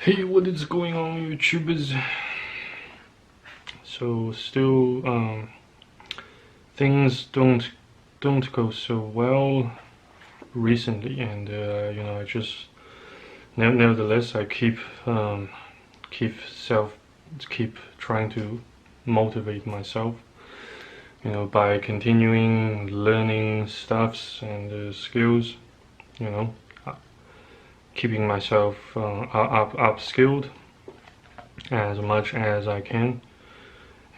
Hey, what is going on, YouTubers? So still, things don't go so well recently, and I just nevertheless I keep trying to motivate myself, by continuing learning stuffs and skills, keeping myself upskilled as much as I can,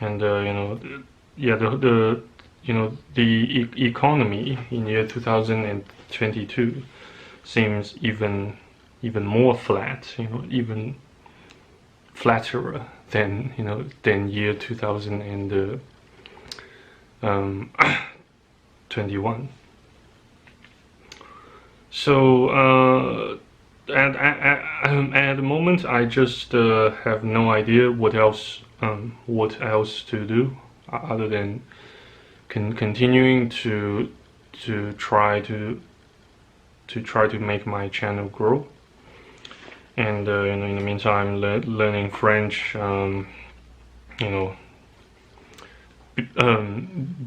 and the economy in year 2022 seems even more flat, even flatter than year 2021. So at the moment, I just have no idea what else to do other than continuing to try to make my channel grow, and in the meantime learning French,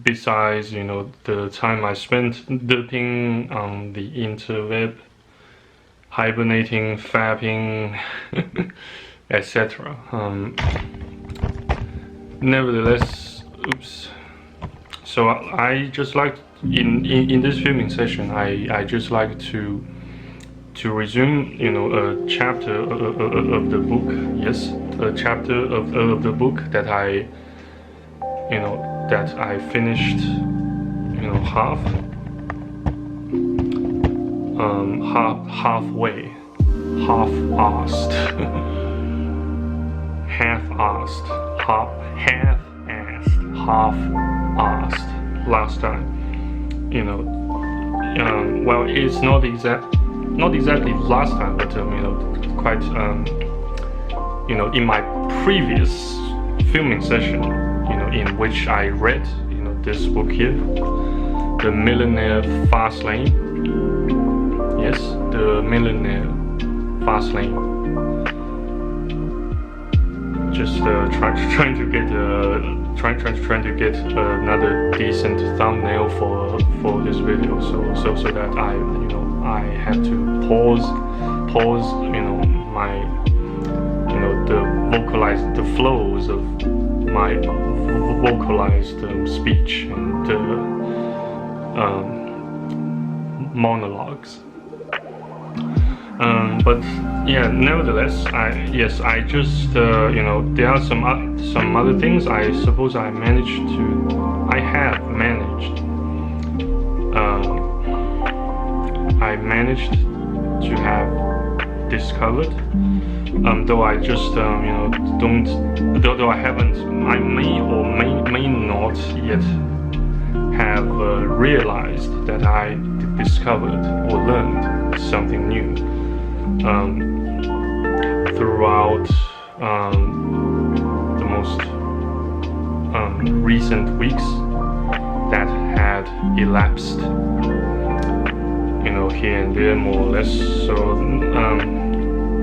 besides the time I spent dipping on the interweb, hibernating, fapping, etc. Nevertheless, so I just like in this filming session, I just like to resume a chapter of the book. Yes, a chapter of the book that I finished halfway, half-assed last time. Well, it's not exactly last time, but quite in my previous filming session, in which I read this book here, The Millionaire Fastlane. Yes, The Millionaire Fastlane. Just trying to get another decent thumbnail for this video, so that I had to pause my the flows of my vocalized speech and monologues. But yeah, nevertheless, I just there are some other things I suppose I have managed to have discovered, though I just though I may or may not yet have realized that I discovered or learned something new throughout the most recent weeks that had elapsed, here and there, more or less. So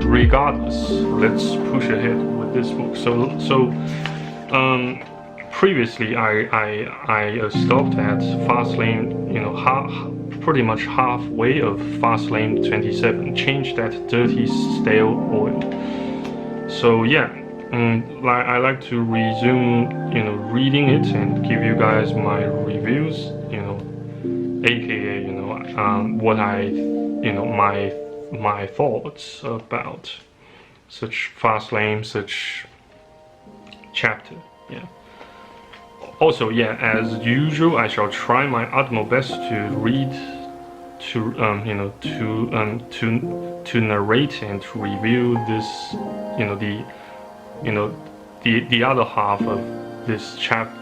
regardless, let's push ahead with this book. So previously I stopped at fastlane, pretty much halfway of fastlane 27, changed that dirty stale oil. So yeah, I like to resume reading it and give you guys my reviews, aka what my thoughts about such fastlane, such chapter. Yeah. Also, yeah, as usual, I shall try my utmost best to read, to narrate and to review this, the other half of this chapter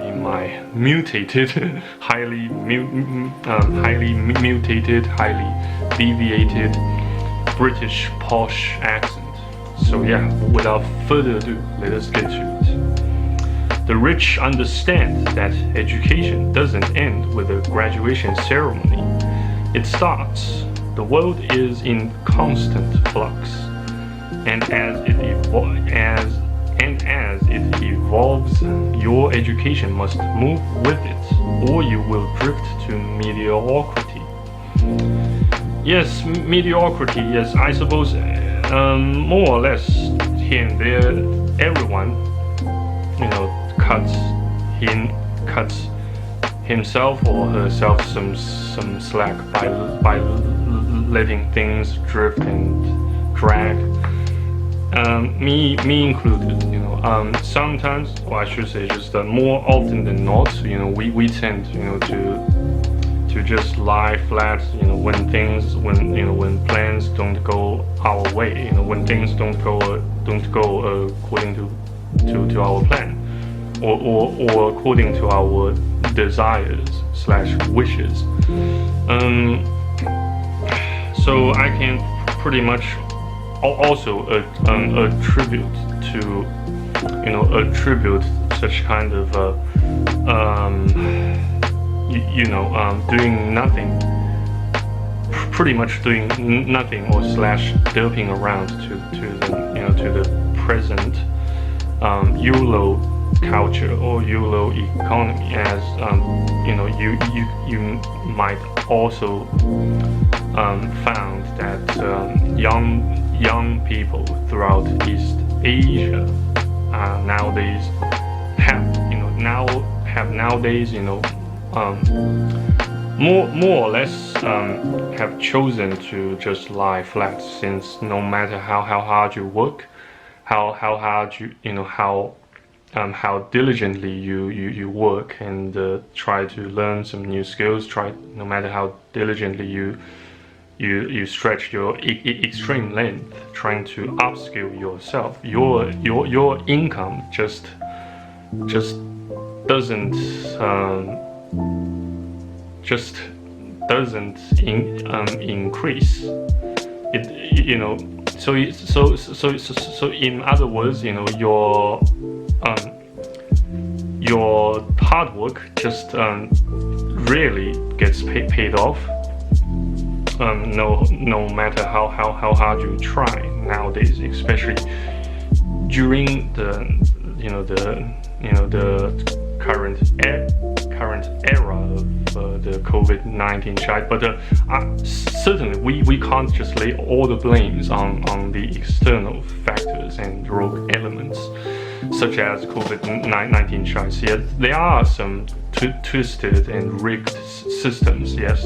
in my mutated, highly mutated, highly deviated British posh accent. So yeah, without further ado, let us get to it. The rich understand that education doesn't end with a graduation ceremony. It starts. The world is in constant flux. and as it evolves, your education must move with it, or you will drift to mediocrity. Yes, mediocrity. Yes, I suppose more or less here and there, everyone, cuts himself or herself some slack by letting things drift and drag. Me included. Sometimes, or I should say, just more often than not, we tend, to just lie flat, when plans don't go our way, when things don't go according to our plan, or according to our desires/wishes. So I can pretty much also attribute such kind of doing nothing, pretty much doing nothing or /derping around to the present YOLO culture or YOLO economy, as you might also found that young people throughout East Asia nowadays more or less have chosen to just lie flat, since no matter how hard you work, how hard how diligently you work and try to learn some new skills, no matter how diligently you stretch your extreme length trying to upskill yourself, your income just doesn't increase. So in other words, your hard work just really gets paid off. No matter how hard you try nowadays, especially during the current era of the COVID-19 shite. But certainly we can't just lay all the blames on the external factors and rogue elements such as COVID-19 shite. Yes, there are some twisted and rigged systems, yes,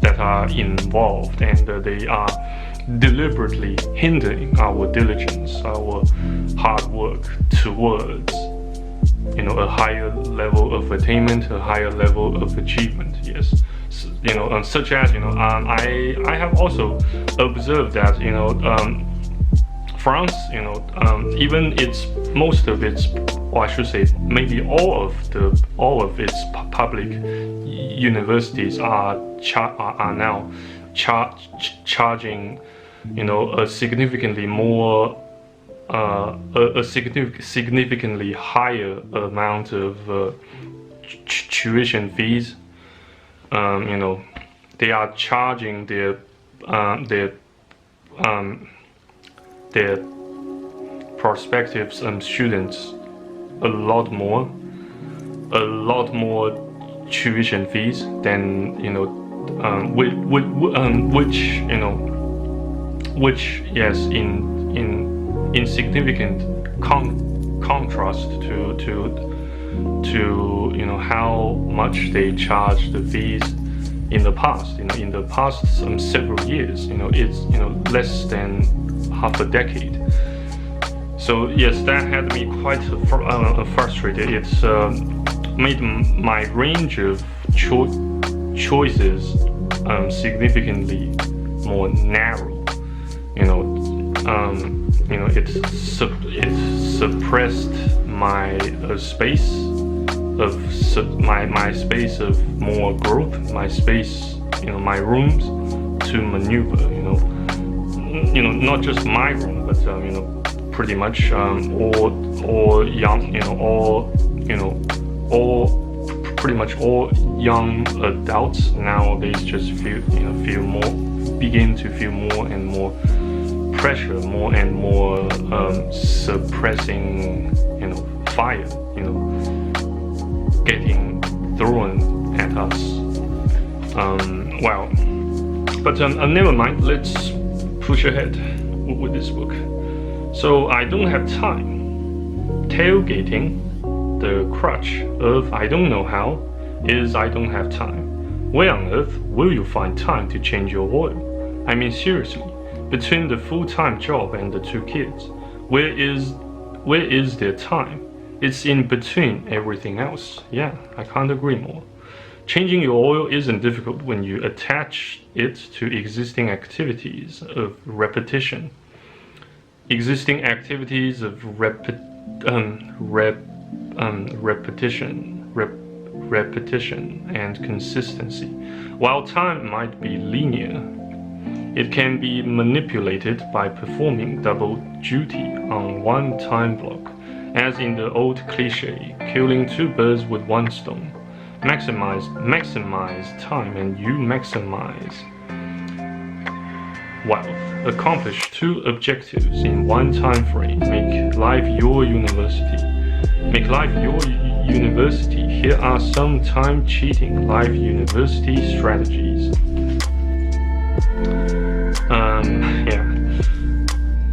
that are involved, and they are deliberately hindering our diligence, our hard work towards a higher level of attainment, a higher level of achievement. Yes, such as I have also observed that France, even most of its, or I should say maybe all of its public universities are now charging a significantly more a significantly higher amount of tuition fees. They are charging their prospective students a lot more tuition fees than which yes, in significant contrast to how much they charge the fees in the past. In the past several years, it's less than half a decade. So yes, that had me quite frustrated. It's made my range of choices significantly more narrow. It suppressed my space of my space of more growth, my space, my rooms to maneuver. Not just my room, but pretty much all pretty much all young adults nowadays just begin to feel more and more pressure, more and more suppressing, fire, getting thrown at us. But never mind. Let's push ahead with this book. So I don't have time. Tailgating, the crutch of I don't know how, is I don't have time. Where on earth will you find time to change your oil? I mean seriously, between the full-time job and the 2 kids, where is their time? It's in between everything else. Yeah, I can't agree more. Changing your oil isn't difficult when you attach it to existing activities of repetition. Repetition and consistency. While time might be linear, it can be manipulated by performing double duty on one time block, as in the old cliche, killing 2 birds with 1 stone. Maximize time and you maximize wealth. Accomplish 2 objectives in 1 time frame. Make life your university. Here are some time-cheating life university strategies.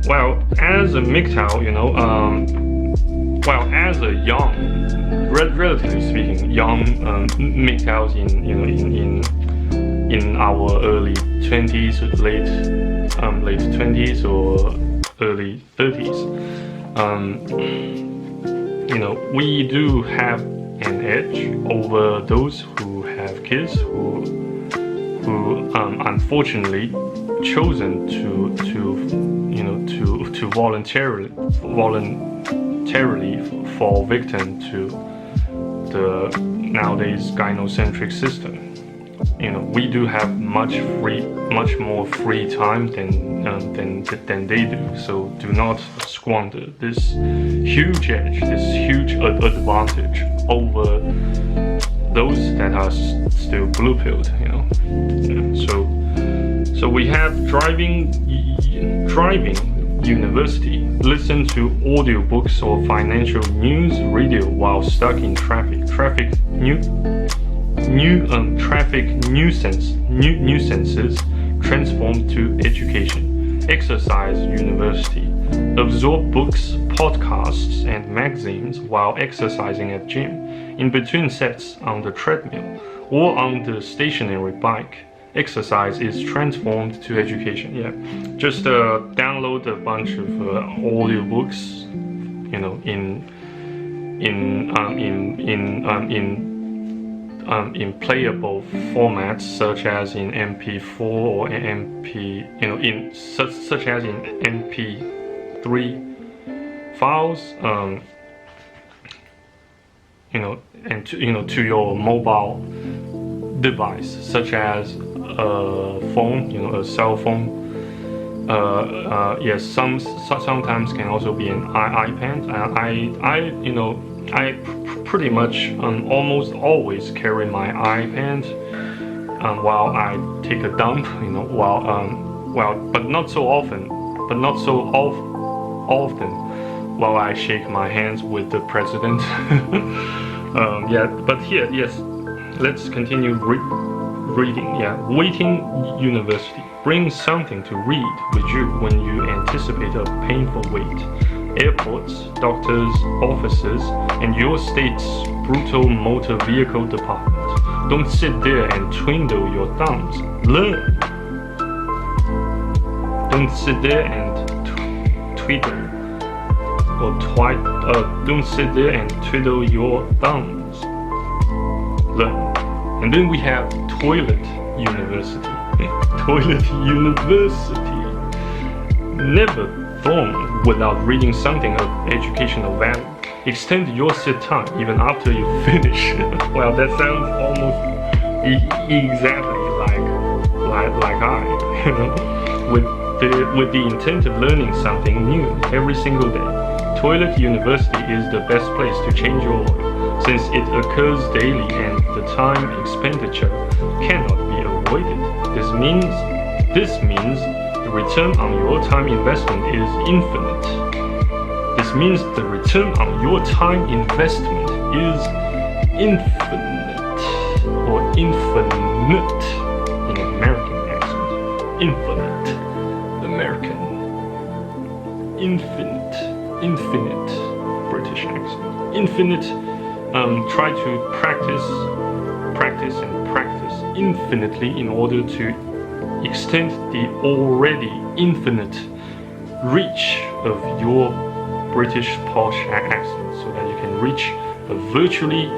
Well, as a MGTOW, as a young, relatively speaking, young MGTOWs in our early 20s, late 20s or early 30s, we do have an edge over those who have kids who unfortunately chosen to voluntarily fall victim to the nowadays gynocentric system. We do have much more free time than they do. So do not squander this huge edge, this huge advantage over those that are still blue-pilled. So we have driving university. Listen to audiobooks or financial news radio while stuck in traffic. Traffic nuisances transformed to education. Exercise university. Absorb books, podcasts, and magazines while exercising at gym, in between sets on the treadmill or on the stationary bike. Exercise is transformed to education. Yeah, just download a bunch of audiobooks, in playable formats such as in MP4 or MP, such as in MP3 files, and to your mobile device, such as a phone, a cell phone. Yes, sometimes can also be an iPad. I pretty much almost always carry my iPad while I take a dump, but not so often while I shake my hands with the president. But here, yes, let's continue reading. Waiting university. Bring something to read with you when you anticipate a painful wait. Airports, doctors, offices, and your state's brutal motor vehicle department. Don't sit there and twiddle your thumbs. Learn. Don't sit there and twiddle don't sit there and twiddle your thumbs. Learn. And then we have toilet university. Toilet university. Never thrown without reading something of educational value. Extend your sit time even after you finish. Well, that sounds almost exactly like I, with the intent of learning something new every single day. Toilet university is the best place to change your oil, since it occurs daily and the time expenditure cannot be avoided. This means The return on your time investment is infinite. This means the return on your time investment is infinite or infinite in American accent. Infinite American. Infinite British accent. Infinite. Try to practice infinitely in order to extend the already infinite reach of your British posh accent so that you can reach a virtually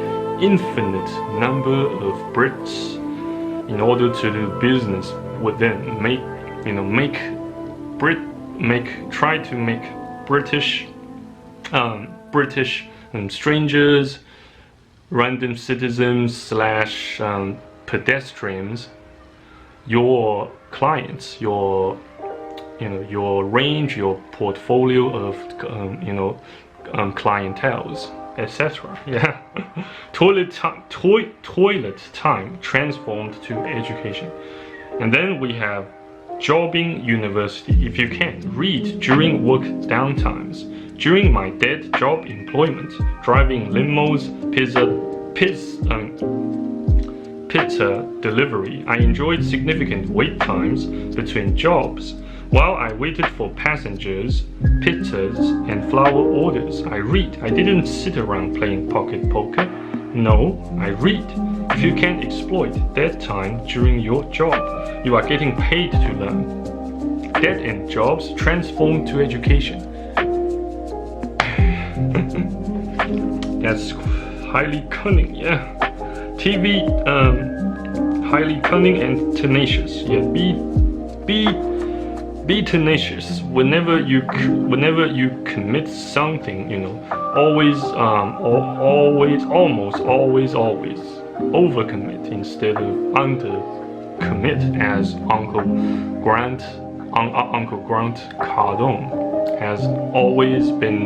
infinite number of Brits in order to do business with them. Try to make British strangers, random citizens / pedestrians, your clients, your range, your portfolio of clienteles, etc. Yeah. Toilet time transformed to education. And then we have jobbing university. If you can, read during work downtimes. During my dead job employment, driving limos, pizza delivery, I enjoyed significant wait times between jobs. While I waited for passengers, pizzas, and flower orders, I read. I didn't sit around playing pocket poker. No, I read. If you can exploit that time during your job, you are getting paid to learn. Dead-end jobs transform to education. That's highly cunning, yeah. TV, highly cunning and tenacious. Yeah, be tenacious. Whenever you commit something, always overcommit instead of undercommit, as Uncle Grant Cardone has always been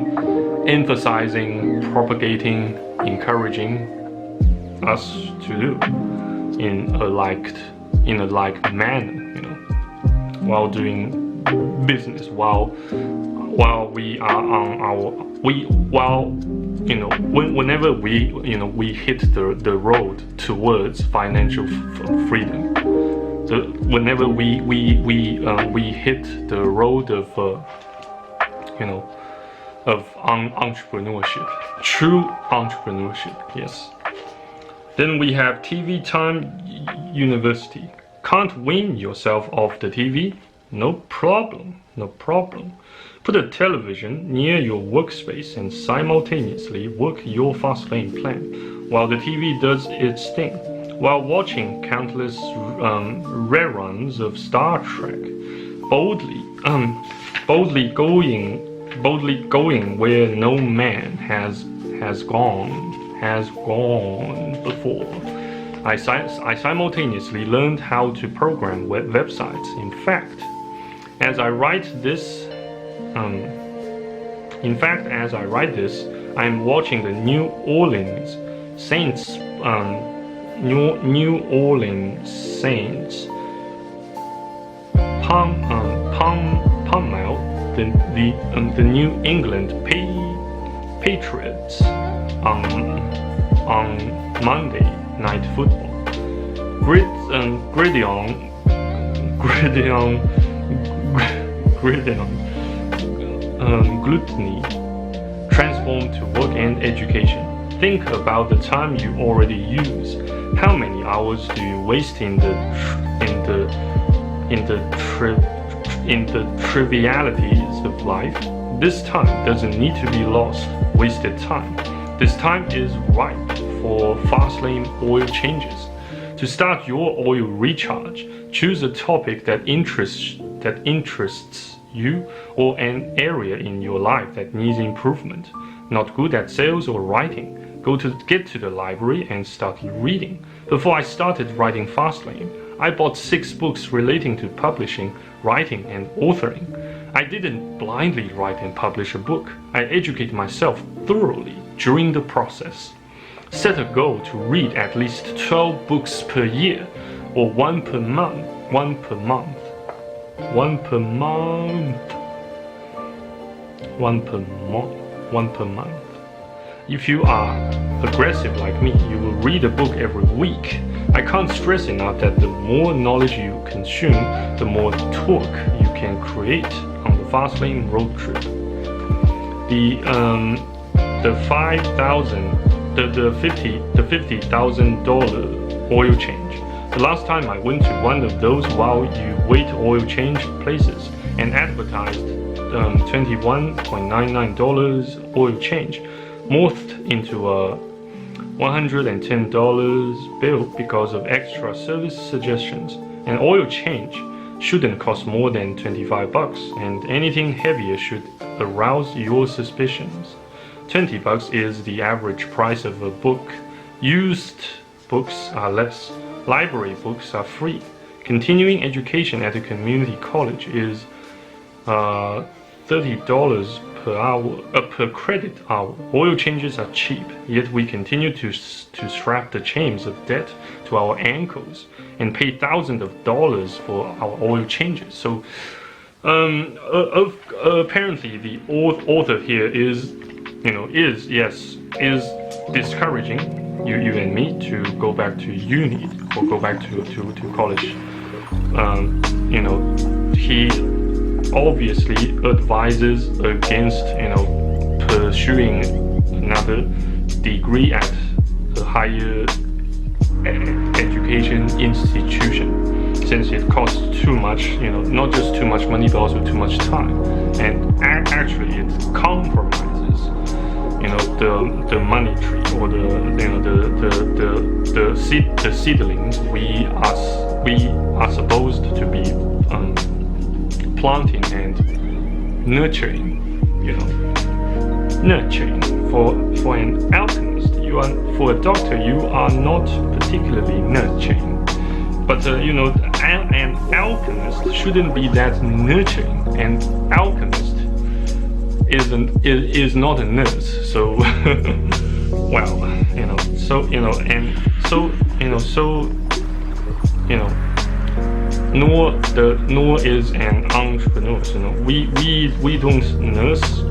emphasizing, propagating, encouraging us to do in a like manner, while doing business, while we are on whenever we hit the road towards financial freedom. So whenever we hit the road of entrepreneurship, true entrepreneurship, yes. Then we have TV time university. Can't wean yourself off the TV? No problem. Put a television near your workspace and simultaneously work your fastlane plan while the TV does its thing. While watching countless reruns of Star Trek, boldly going where no man has gone before. I simultaneously learned how to program websites. In fact, as I write this, I'm watching the New Orleans Saints. Pummel the New England Patriots on Monday Night Football. Gluttony transformed to work and education. Think about the time you already use. How many hours do you waste in the trivialities of life? This time doesn't need to be lost, wasted time. This time is ripe for fastlane oil changes. To start your oil recharge, choose a topic that interests you or an area in your life that needs improvement. Not good at sales or writing? Get to the library and start reading. Before I started writing fastlane, I bought 6 books relating to publishing, writing, and authoring. I didn't blindly write and publish a book. I educate myself thoroughly during the process. Set a goal to read at least 12 books per year, or one per month. 1 per month. 1 per month. 1 per month. If you are aggressive like me, you will read a book every week. I can't stress enough that the more knowledge you consume, the more torque you can create on the fastlane road trip. The $50,000 oil change. The last time I went to one of those while you wait oil change places and advertised $21.99 oil change morphed into a $110 bill because of extra service suggestions. An oil change shouldn't cost more than $25, and anything heavier should arouse your suspicions. $20 is the average price of a book. Per books are less. Library books are free. Continuing education at a community college is $30 per credit hour. Oil changes are cheap, yet we continue to strap the chains of debt to our ankles and pay thousands of dollars for our oil changes. So apparently the author here is discouraging you and me to go back to uni or go back to college. He obviously advises against pursuing another degree at a higher education institution, since it costs too much, not just too much money but also too much time, and actually it compromises the money tree or the seedlings we are supposed to be planting and nurturing. For an alchemist, for a doctor, you are not particularly nurturing. But an alchemist shouldn't be that nurturing. An alchemist is not a nurse. So nor is an entrepreneur. We don't nurse.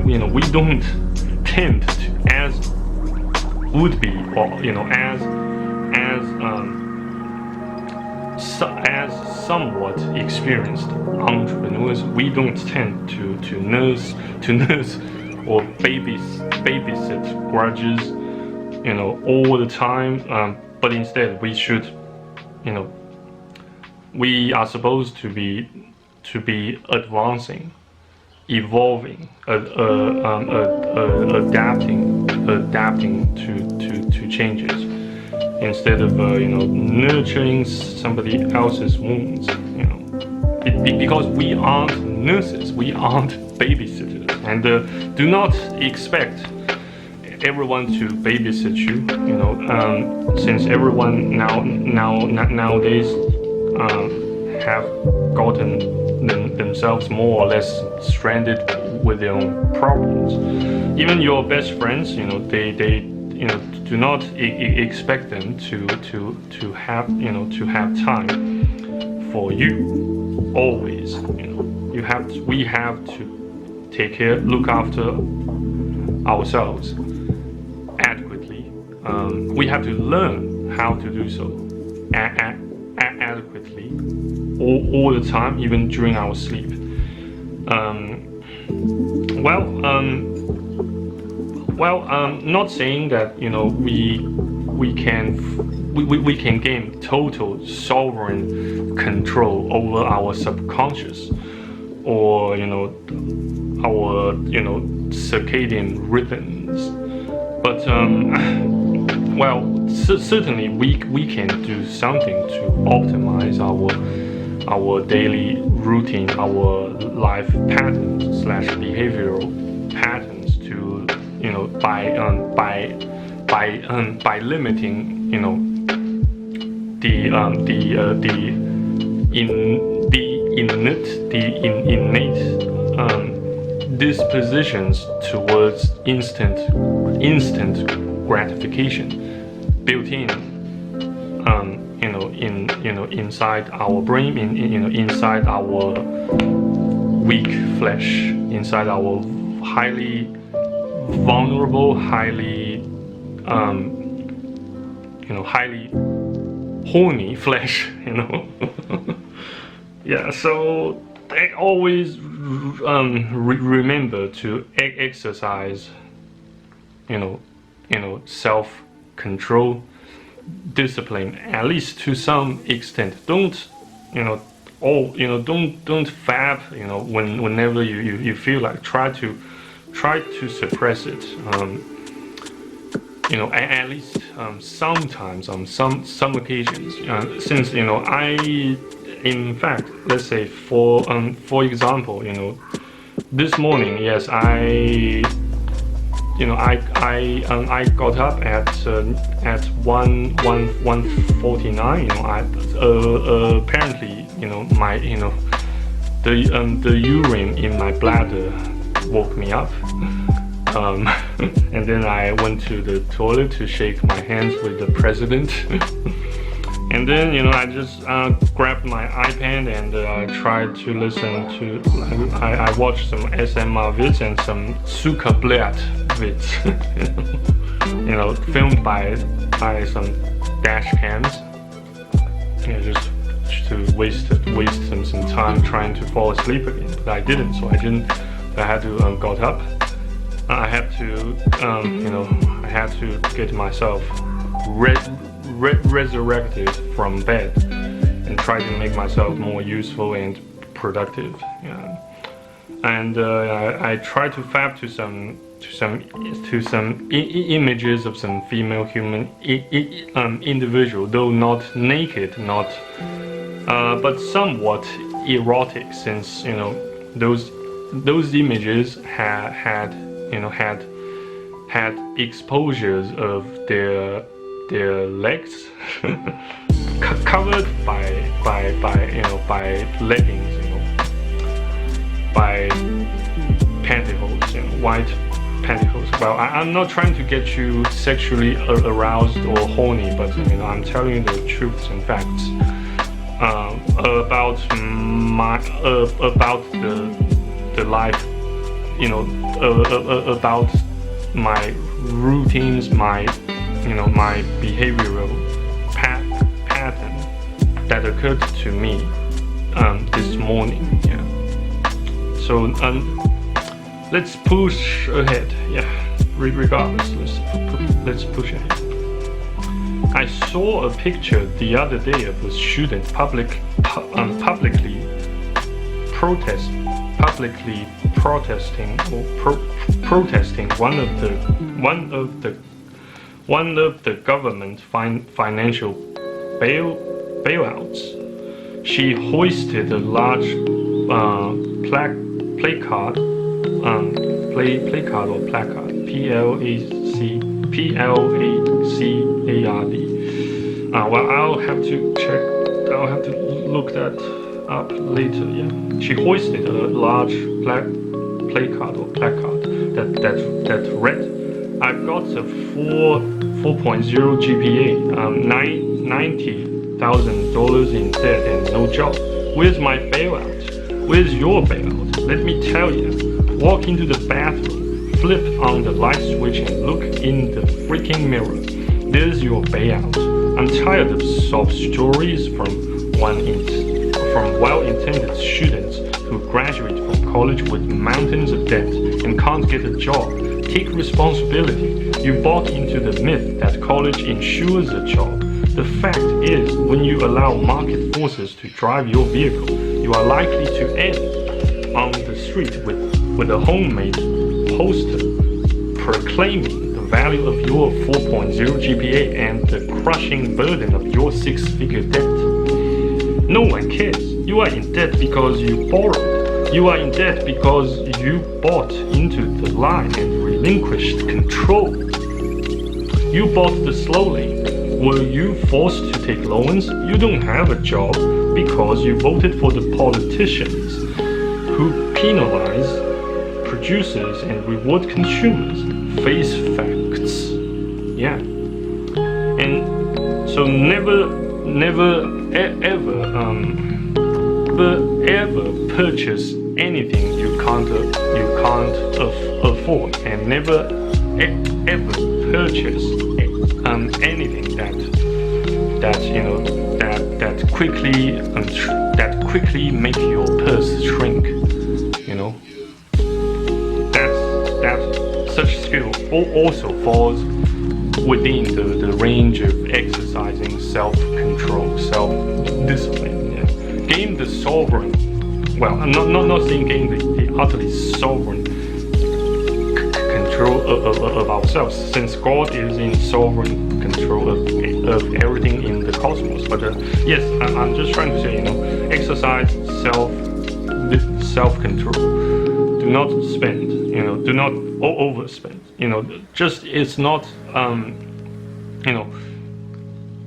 We don't tend to, as would be, or as somewhat experienced entrepreneurs, we don't tend to nurse or babysit grudges, all the time. But instead, we should, we are supposed to be advancing, evolving, adapting to changes, instead of nurturing somebody else's wounds. Because we aren't nurses, we aren't babysitters, and do not expect everyone to babysit you. Since everyone nowadays have gotten themselves more or less stranded with their own problems. Even your best friends, they do not expect them to have time for you always. We have to look after ourselves adequately. We have to learn how to do so adequately all the time, even during our sleep. Not saying that we can gain total sovereign control over our subconscious, or our circadian rhythms, but certainly we can do something to optimize our daily routine, our life patterns / behavioral patterns, to by limiting the innate dispositions towards instant gratification built in inside our brain, inside our weak flesh, inside our highly vulnerable, highly highly horny flesh, Yeah, so I always remember to exercise, self-control, discipline, at least to some extent. Don't don't fab, whenever you feel like, try to suppress it. At least sometimes on some occasions, since in fact, let's say for example, this morning, yes, I got up at 1:49. Apparently, my the urine in my bladder woke me up. And then I went to the toilet to shake my hands with the president. And then, I just grabbed my iPad and tried to listen to, I watched some SMR vids and some Suka Blad vids, filmed by some dash cams. Just to waste some time trying to fall asleep again. But I didn't, so I had to got up. I had to, I had to get myself resurrected from bed and try to make myself more useful and productive. And I tried to fab to some images of some female human individual, though not naked, but somewhat erotic, since those images had exposures of their legs covered by leggings, by pantyhose, white pantyhose. Well, I'm not trying to get you sexually aroused or horny, but I'm telling you the truths and facts about the life, about my routines, my behavioral pattern that occurred to me this morning. So let's push ahead. Regardless, let's push ahead. I saw a picture the other day of a student publicly protesting one of the government financial bailouts. She hoisted a large placard, placard. Well, I'll have to look that up later. She hoisted a large placard that read, "I've got a 4.0 GPA, $90,000 in debt and no job. Where's my bailout? Where's your bailout? Let me tell you. Walk into the bathroom, flip on the light switch and look in the freaking mirror. There's your bailout. I'm tired of sob stories from well-intended students who graduate from college with mountains of debt and can't get a job. Take responsibility. You bought into the myth that college ensures a job. The fact is, when you allow market forces to drive your vehicle, you are likely to end on the street with a homemade poster proclaiming the value of your 4.0 GPA and the crushing burden of your 6-figure debt. No one cares. You are in debt because you borrowed. You are in debt because you bought into the lie and relinquished control. You bought the slow lane. Were you forced to take loans? You don't have a job because you voted for the politicians who penalize producers and reward consumers. Face facts. And so never ever purchase anything you can't afford, and never ever purchase anything that quickly make your purse shrink. That such skill also falls within the range of exercising self-control, self-discipline. Yeah. Gain the sovereign. Well, I'm not saying gain the utterly sovereign control of ourselves, since God is in sovereign control of everything in the cosmos. But yes, I'm just trying to say, exercise self-control. Do not spend. Do not overspend. Just it's not.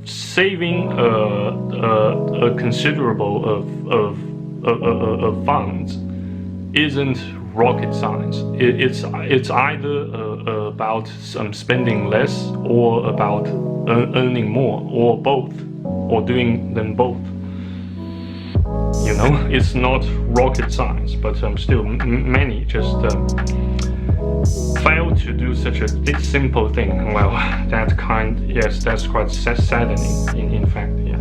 Saving a considerable of funds isn't rocket science. It's either about spending less, or about earning more, or both, or doing them both. It's not rocket science, but still many just fail to do such a simple thing. Well, that's quite saddening. In fact, yeah.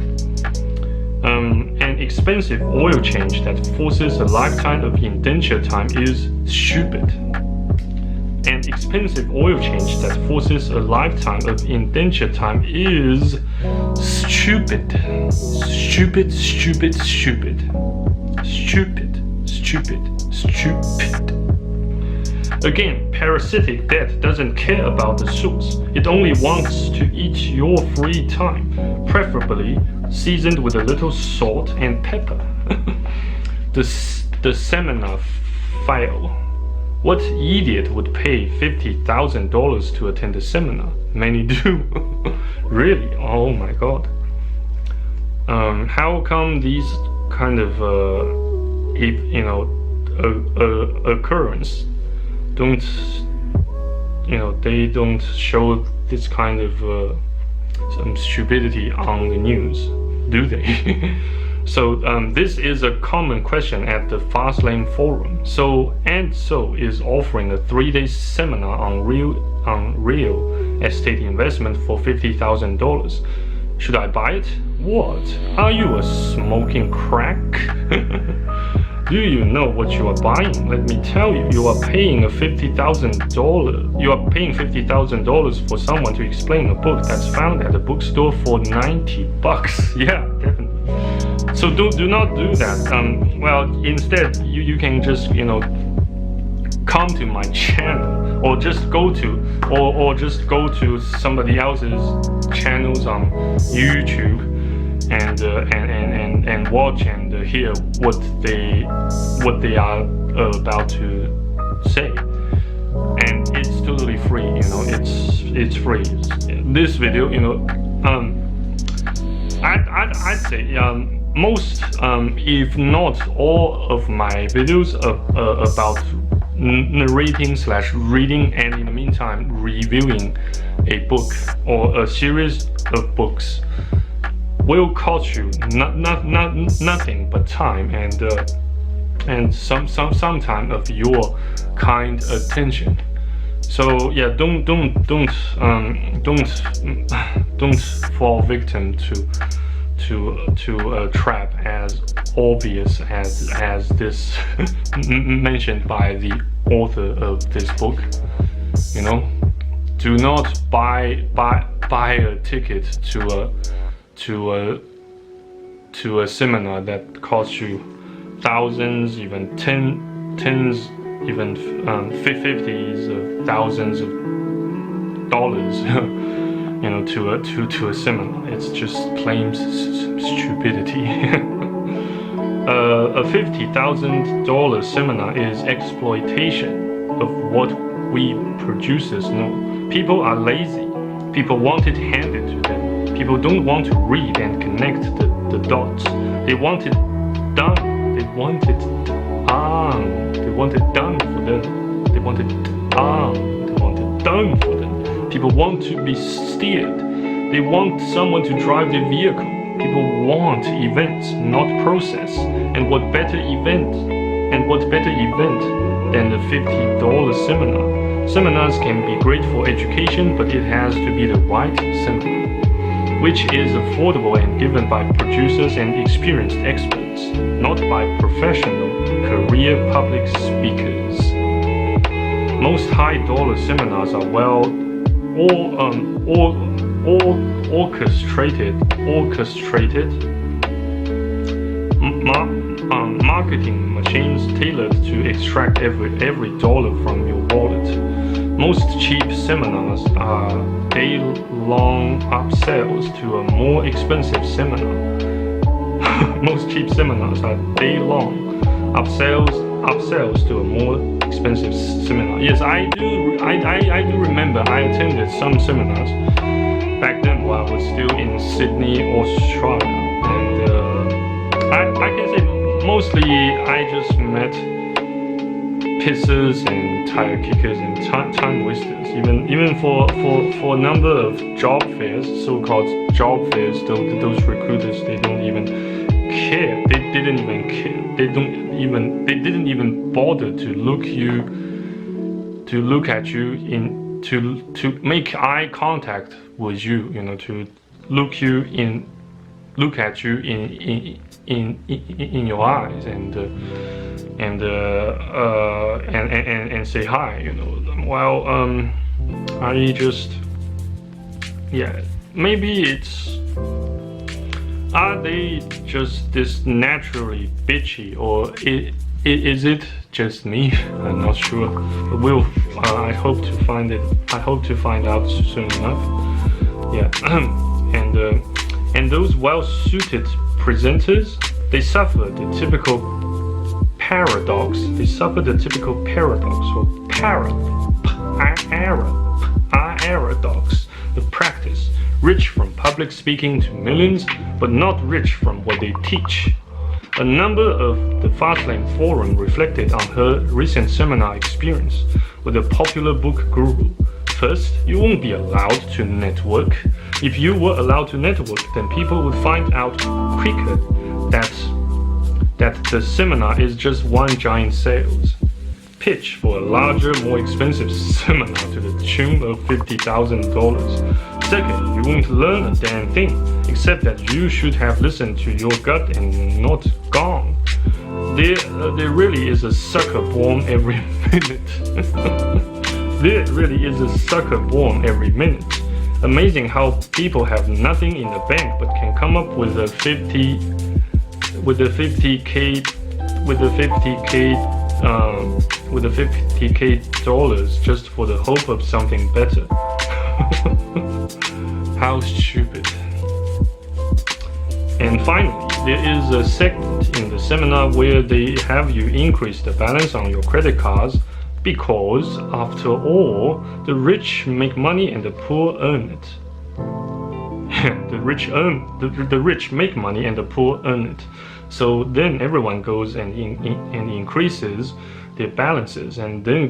An expensive oil change that forces a lifetime of indenture time is stupid. An expensive oil change that forces a lifetime of indenture time is stupid. Stupid. Again, parasitic debt doesn't care about the source. It only wants to eat your free time, preferably seasoned with a little salt and pepper. The seminar fail. What idiot would pay $50,000 to attend a seminar? Many do. Really? Oh my God. How come these kind of occurrence they don't show this kind of some stupidity on the news, do they? So this is a common question at the Fastlane forum. So is offering a 3-day seminar on real estate investment for $50,000. Should I buy it? What? Are you a smoking crack? Do you know what you are buying? Let me tell you, you are paying $50,000. You are paying $50,000 for someone to explain a book that's found at a bookstore for $90. Yeah, definitely. So do not do that. Well, instead you can just come to my channel, or just go to somebody else's channels on YouTube and watch and hear what they are about to say, and it's totally free. It's free. This video, I'd say most, if not all of my videos about narrating/reading, and in the meantime reviewing a book or a series of books, will cost you nothing but time and some time of your kind attention. So yeah, don't fall victim to a trap as obvious as this mentioned by the author of this book. Do not buy a ticket to a seminar that costs you thousands, even tens, even 50s of thousands of dollars. To a seminar. It's just plain stupidity. A $50,000 seminar is exploitation of what we producers know. People are lazy. People want it handed to them. People don't want to read and connect the dots. They want it done. They want it They want it done for them. They want it done for them. People want to be steered. They want someone to drive their vehicle. People want events, not process. And what better event than the $50 seminar? Seminars can be great for education, but it has to be the right seminar, which is affordable and given by producers and experienced experts, not by professional career public speakers. Most high-dollar seminars are orchestrated marketing machines tailored to extract every dollar from your wallet. Most cheap seminars are day-long upsells to a more expensive seminar. Most cheap seminars are day-long upsells to a more expensive seminar. Yes, I do remember I attended some seminars back then while I was still in Sydney, Australia, and I can say mostly I just met pissers and tire kickers and time wasters. Even for a number of job fairs, so-called job fairs, those recruiters, they don't even care. They didn't even care. They didn't even bother to look at you to make eye contact with you. You know, to look at you in your eyes and say hi. You know. Well, I just maybe it's. Are they just this naturally bitchy, or is it just me? I'm not sure. But I hope to find it. I hope to find out soon enough. Yeah. And those well-suited presenters, they suffer the typical paradox. Or paradox. The practice. Rich from public speaking to millions, but not rich from what they teach. A number of the Fastlane forum reflected on her recent seminar experience with a popular book guru. First, you won't be allowed to network. If you were allowed to network, then people would find out quicker that the seminar is just one giant sales pitch for a larger, more expensive seminar to the tune of $50,000. Second, you won't learn a damn thing, except that you should have listened to your gut and not gone. There really is a sucker born every minute. There really is a sucker born every minute. Amazing how people have nothing in the bank but can come up with a 50k dollars just for the hope of something better. How stupid. And finally, there is a segment in the seminar where they have you increase the balance on your credit cards because, after all, the rich make money and the poor earn it. The rich make money and the poor earn it. So then everyone goes and increases their balances, and then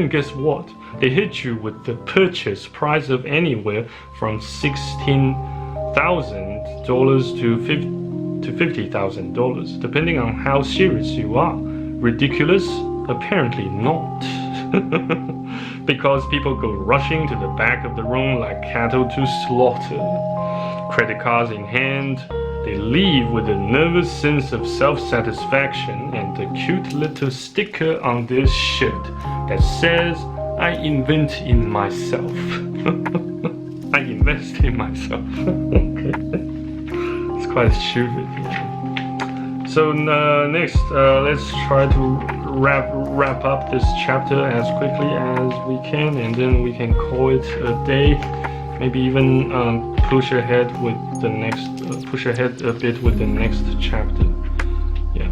guess what? They hit you with the purchase price of anywhere from $16,000 to $50,000, depending on how serious you are. Ridiculous? Apparently not. Because people go rushing to the back of the room like cattle to slaughter. Credit cards in hand, they leave with a nervous sense of self-satisfaction and a cute little sticker on their shirt that says, I invent in myself. I invest in myself. Okay. It's quite stupid. So next, let's try to wrap up this chapter as quickly as we can, and then we can call it a day. Maybe even push ahead with the next, push ahead a bit with the next chapter. Yeah.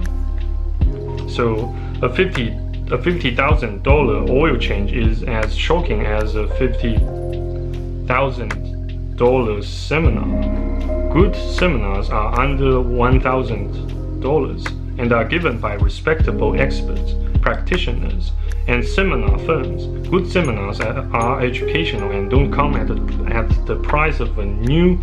So a $50,000 oil change is as shocking as a $50,000 seminar. Good seminars are under $1,000 and are given by respectable experts, practitioners, and seminar firms. Good seminars are educational and don't come at the price of a new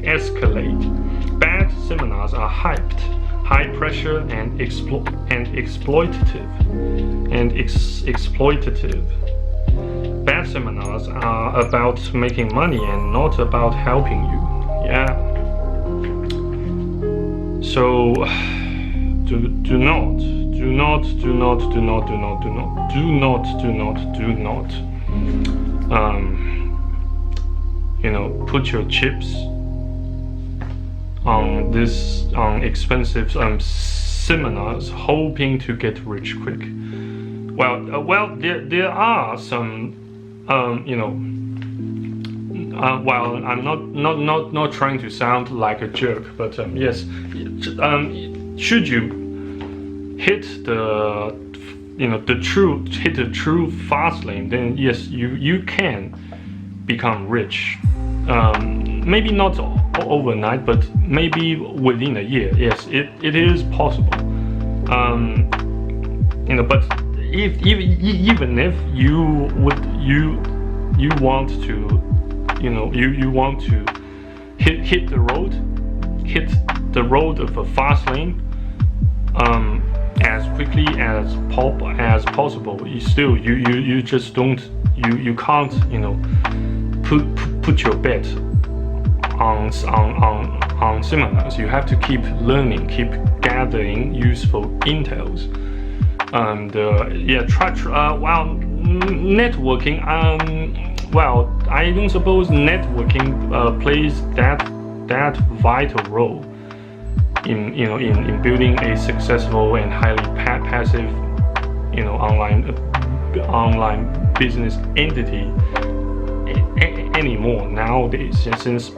escalate. Bad seminars are hyped, high pressure and exploitative. Bad seminars are about making money and not about helping you. Yeah. So do not put your chips on expensive seminars hoping to get rich quick. Well, there are some well, I'm not trying to sound like a jerk, but yes, should you hit the true fast lane, then yes, you can become rich. Maybe not overnight, but maybe within a year. Yes, it is possible. But even if you want to hit the road of a fast lane as quickly as possible, you just can't put your bet on seminars. You have to keep learning, keep gathering useful intels, and try networking. Well, I don't suppose networking plays that vital role in building a successful and highly passive online business entity anymore nowadays, since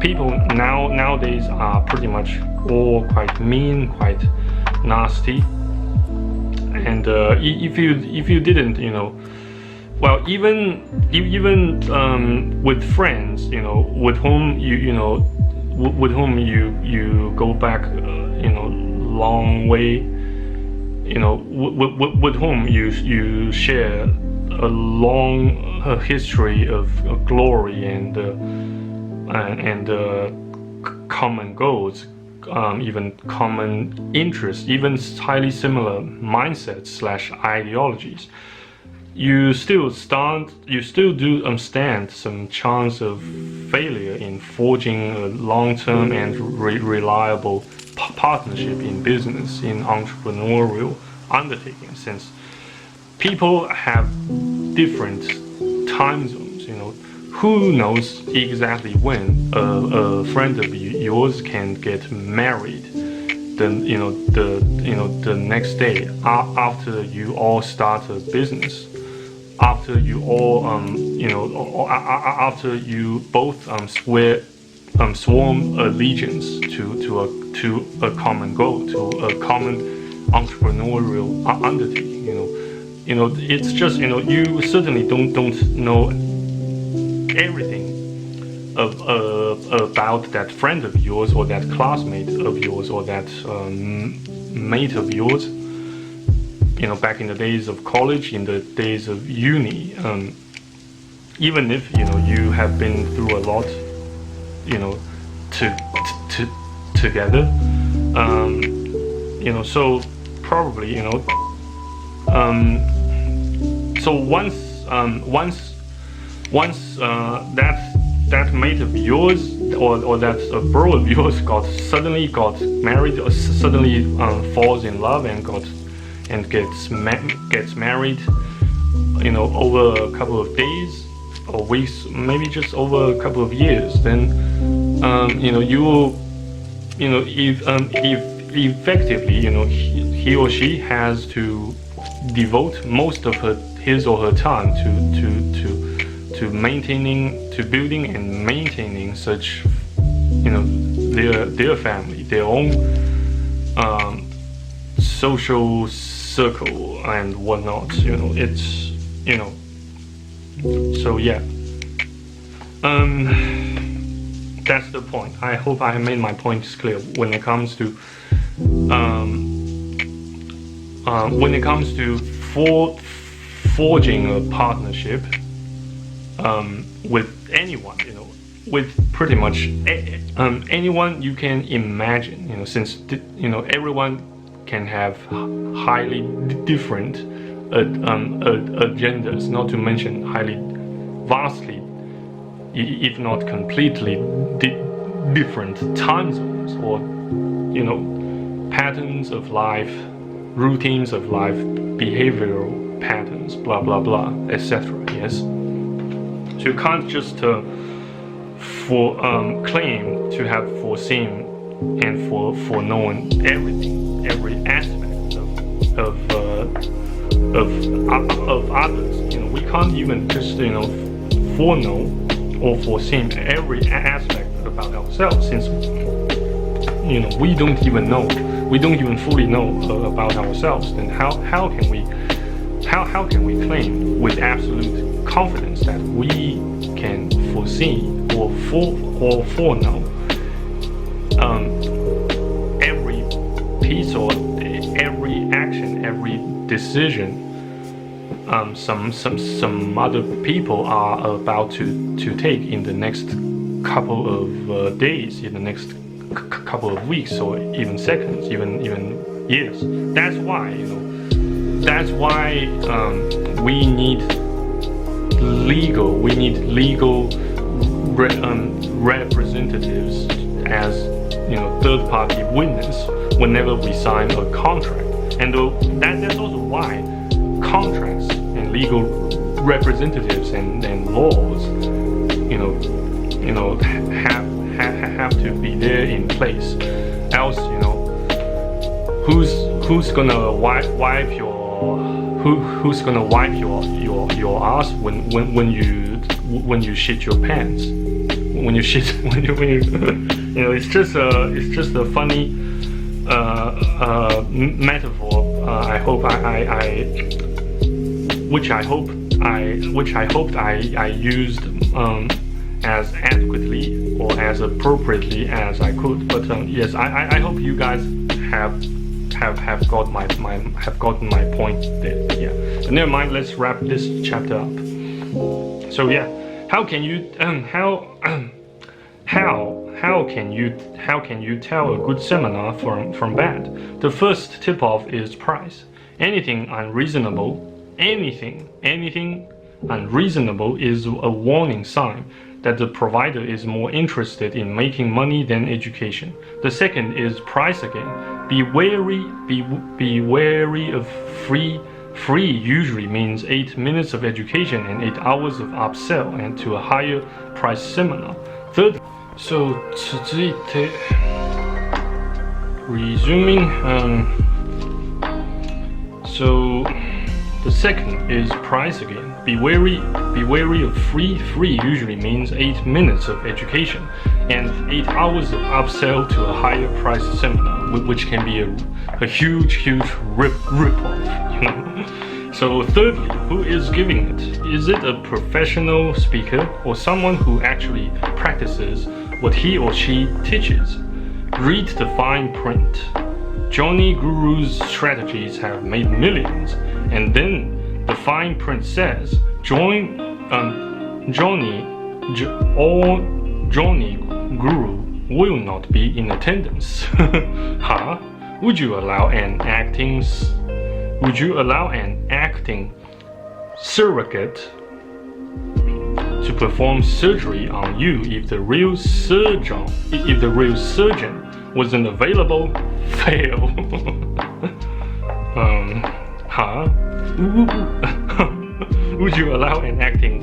people nowadays are pretty much all quite mean, quite nasty, and if you didn't well, even with friends, with whom you go back, long way, with whom you share a long history of glory and common goals, even common interests, even highly similar mindsets / ideologies. You still do stand some chance of failure in forging a long-term and reliable partnership in business, in entrepreneurial undertakings, since people have different time zones. Who knows exactly when a friend of yours can get married? The next day after you all start a business. After you all, after you both sworn allegiance to a common goal, to a common entrepreneurial undertaking. It's just you certainly don't know everything about that friend of yours, or that classmate of yours, or that mate of yours. Back in the days of college, in the days of uni, even if you have been through a lot, together, so probably, so once that mate of yours or that bro of yours suddenly got married, or suddenly falls in love and gets married, over a couple of days or weeks, maybe just over a couple of years, then you will, if effectively, he or she has to devote most of his or her time to building and maintaining such, their family, their own social circle and whatnot. It's so yeah. That's the point. I hope I made my points clear when it comes to when it comes to forging a partnership with anyone, with pretty much anyone you can imagine, since everyone can have highly different agendas, not to mention vastly, if not completely different time zones, or patterns of life, routines of life, behavioral patterns, blah blah blah, etc. Yes, so you can't just claim to have foreseen and foreknown everything, every aspect of others. We can't even just foreknow or foresee every aspect about ourselves, since we don't even fully know about ourselves. Then how can we claim with absolute confidence that we can foresee or foreknow every piece or every action, every decision some other people are about to take in the next couple of days, in the next couple of weeks, or even seconds, even years. That's why we need legal representatives as third-party witness whenever we sign a contract, and that's also why contracts and legal representatives and laws have to be there in place. Else who's gonna wipe your ass when you shit your pants, when you it's just a funny metaphor. Which I hoped I used as adequately or as appropriately as I could. But yes, I hope you guys have gotten my point there. Yeah. But never mind. Let's wrap this chapter up. So yeah, how can you tell a good seminar from bad? The first tip-off is price. Anything unreasonable is a warning sign that the provider is more interested in making money than education. The second is price again. Be wary of free. Free usually means 8 minutes of education and 8 hours of upsell and to a higher price seminar. Third, so 続いて resuming. So the second is price again. Be wary of free. Free usually means 8 minutes of education and 8 hours of upsell to a higher price seminar, which can be a huge rip-off. So thirdly, who is giving it? Is it a professional speaker or someone who actually practices what he or she teaches? Read the fine print. Johnny Guru's strategies have made millions, and then the fine print says Johnny Guru will not be in attendance. Huh? Would you allow an acting surrogate to perform surgery on you if the real surgeon wasn't available? Fail. Huh? Would you allow an acting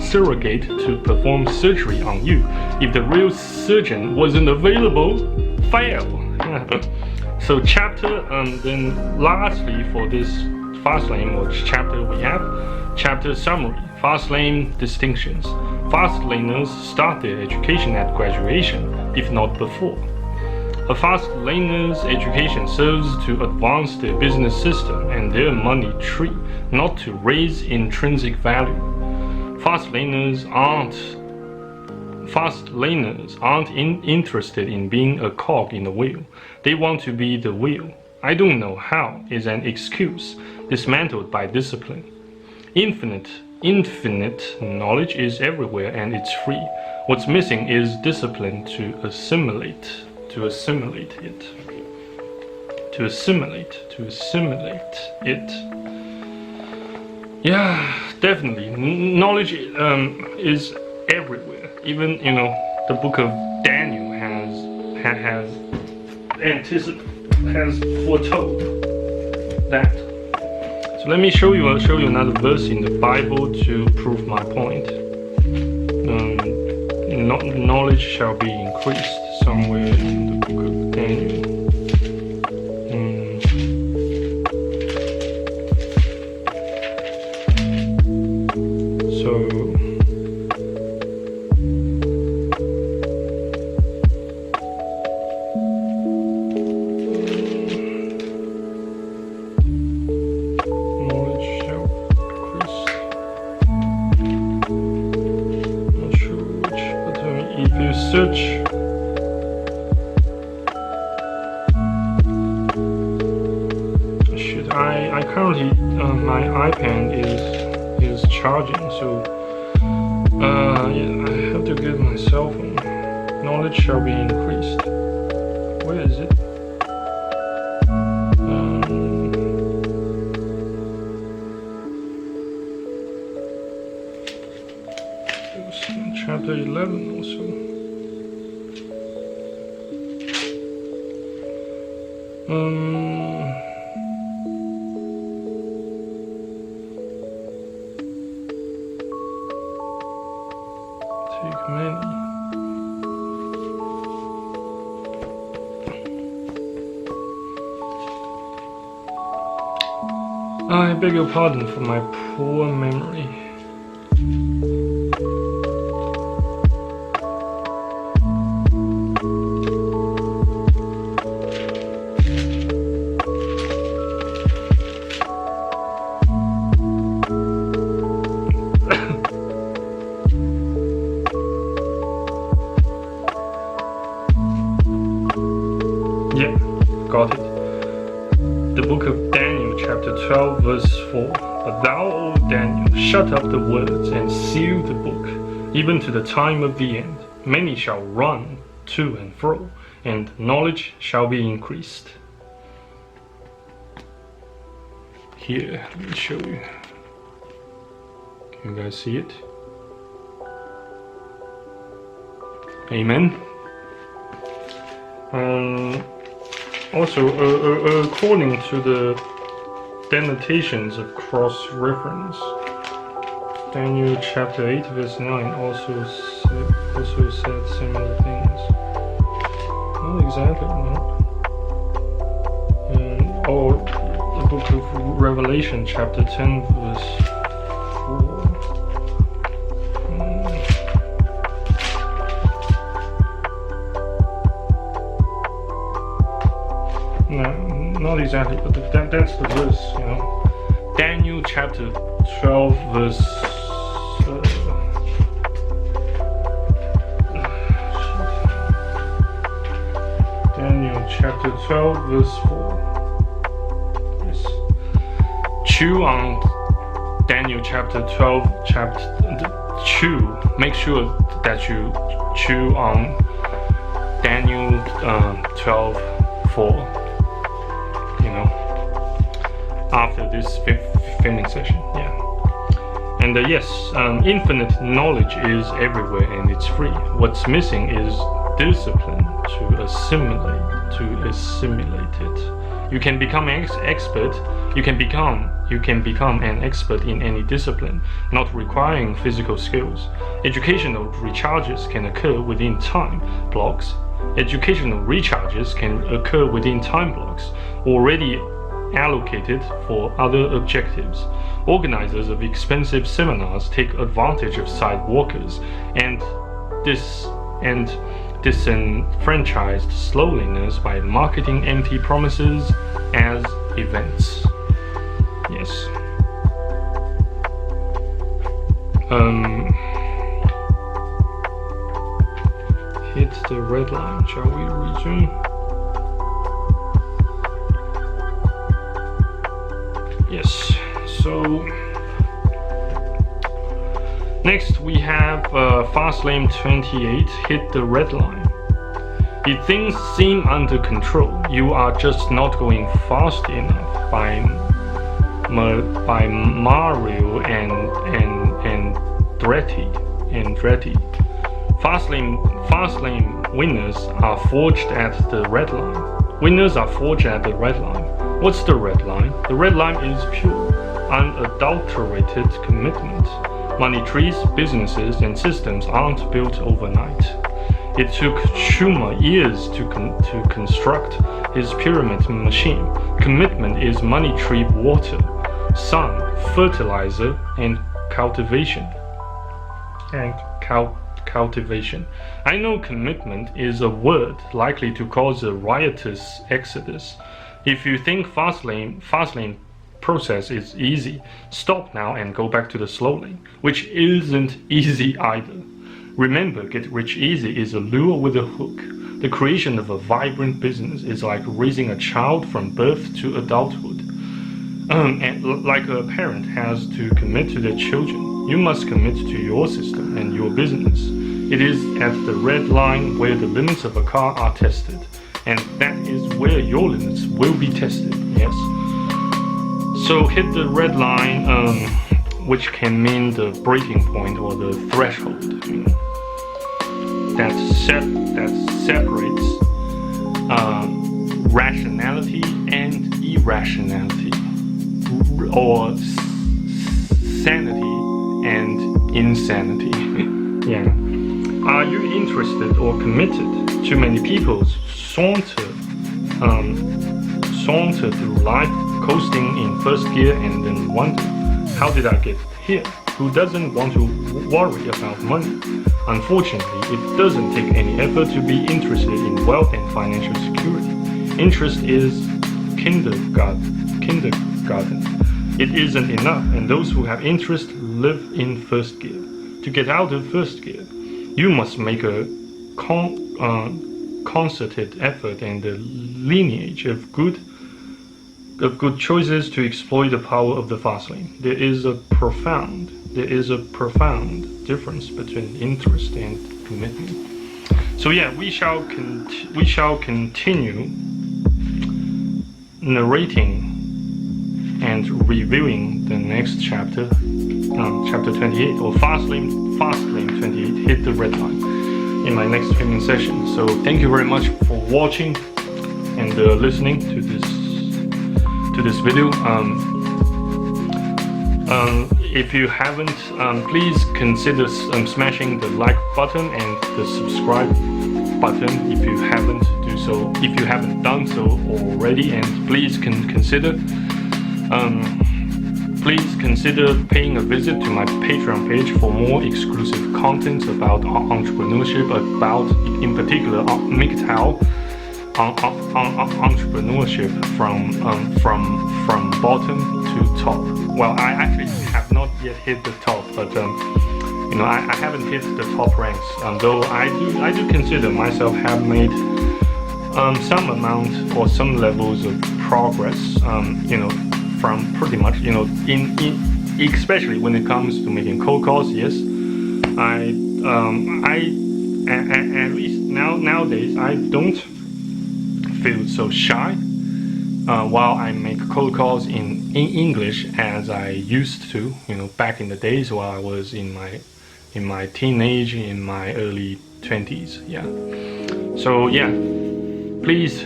surrogate to perform surgery on you if the real surgeon wasn't available? Fail. So chapter, then lastly for this fastlane or chapter we have, chapter summary, fastlane distinctions. Fastlaners start their education at graduation, if not before. A fastlaner's education serves to advance their business system and their money tree, not to raise intrinsic value. Fastlaners aren't interested in being a cog in the wheel. They want to be the wheel. I don't know how is an excuse dismantled by discipline. Infinite knowledge is everywhere and it's free. What's missing is discipline to assimilate it. To assimilate it. Yeah, definitely. Knowledge is everywhere. Even the book of Daniel has foretold that. So let me show you another verse in the Bible to prove my point. Knowledge shall be increased, somewhere in the book of Daniel. Search. I currently my iPad is charging, so yeah, I have to get my cell phone. Knowledge shall be increased. Where is it? Chapter 11 also. Take many. I beg your pardon for my poor memory. Yeah, got it. The book of Daniel, chapter 12, verse 4. But thou, O Daniel, shut up the words and seal the book, even to the time of the end. Many shall run to and fro, and knowledge shall be increased. Here, let me show you. Can you guys see it? Amen. Also, according to the denotations of cross-reference, Daniel chapter 8 verse 9 also said similar things. Not exactly, no. Or the book of Revelation chapter 10 verse 4. No, not exactly, but that's the verse, Daniel chapter 12 verse Daniel chapter 12 verse 4. Yes. Chew on Daniel chapter 12 make sure that you chew on Daniel 12:4. After this filming session, yeah. And yes, infinite knowledge is everywhere and it's free. What's missing is discipline to assimilate it. You can become an expert. You can become an expert in any discipline, not requiring physical skills. Educational recharges can occur within time blocks. Educational recharges can occur within time blocks already allocated for other objectives. Organizers of expensive seminars take advantage of side workers and disenfranchised slowness by marketing empty promises as events. Yes. Hit the red line. Shall we resume? Yes. So next we have fastlane 28. Hit the red line. If things seem under control, you are just not going fast enough. By Mario and Andretti. Fastlane winners are forged at the red line. Winners are forged at the red line. What's the red line? The red line is pure, unadulterated commitment. Money trees, businesses, and systems aren't built overnight. It took Schumer years to construct his pyramid machine. Commitment is money tree water, sun, fertilizer, and cultivation. I know commitment is a word likely to cause a riotous exodus. If you think fastlane process is easy, stop now and go back to the slow lane, which isn't easy either. Remember, get rich easy is a lure with a hook. The creation of a vibrant business is like raising a child from birth to adulthood. And like a parent has to commit to their children, you must commit to your system and your business. It is at the red line where the limits of a car are tested, and that is where your limits will be tested. Yes. So hit the red line, which can mean the breaking point or the threshold. That separates rationality and irrationality, or sanity and insanity. Yeah. Are you interested or committed? Too many people saunter through life, coasting in first gear, and then wonder, how did I get here? Who doesn't want to worry about money? Unfortunately, it doesn't take any effort to be interested in wealth and financial security. Interest is kindergarten. It isn't enough, and those who have interest live in first gear. To get out of first gear, you must make a concerted effort and a lineage of good choices to exploit the power of the fast lane. There is a profound difference between interest and commitment. So yeah, we shall continue narrating and reviewing the next chapter, chapter 28, or fastlane 28, hit the red line, in my next training session. So thank you very much for watching and listening to this video. If you haven't, please consider smashing the like button and the subscribe button if you haven't done so already, and please consider paying a visit to my Patreon page for more exclusive content about entrepreneurship, about in particular MGTOW entrepreneurship from bottom to top. Well, I actually have not yet hit the top, but I haven't hit the top ranks. Though I do consider myself have made some amount or some levels of progress. From pretty much in especially when it comes to making cold calls. Yes, I at least nowadays I don't feel so shy while I make cold calls in English as I used to, back in the days while I was in my teenage, in my early 20s. Yeah. So yeah, please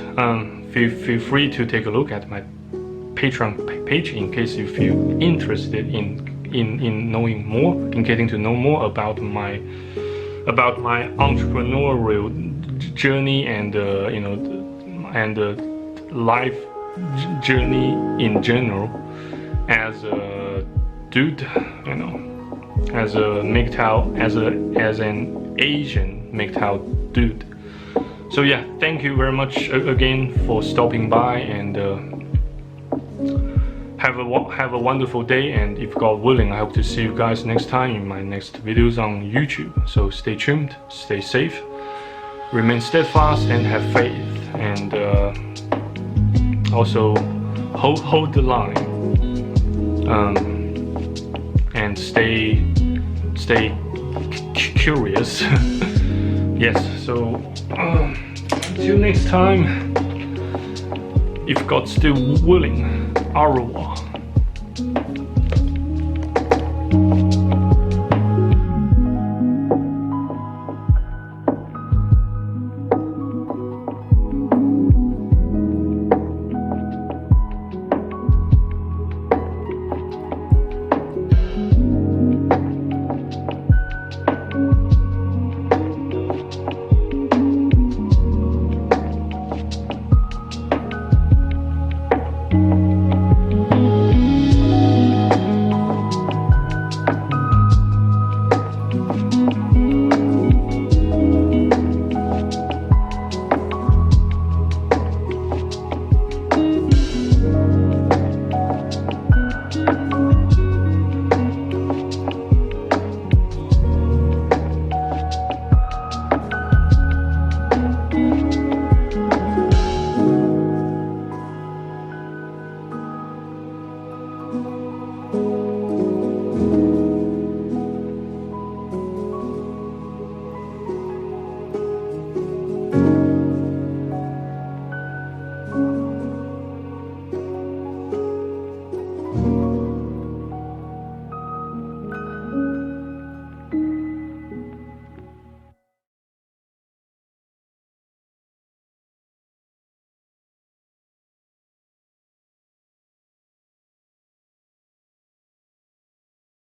feel free to take a look at my Patreon page in case you feel interested in knowing more, in getting to know more about my entrepreneurial journey and life journey in general as a dude, as a MGTOW, as an Asian MGTOW dude. So yeah, thank you very much again for stopping by, and have a wonderful day, and if God willing, I hope to see you guys next time in my next videos on YouTube. So stay tuned, stay safe, remain steadfast, and have faith, and also hold the line. and stay curious. Yes, so until next time, if God's still willing, au revoir.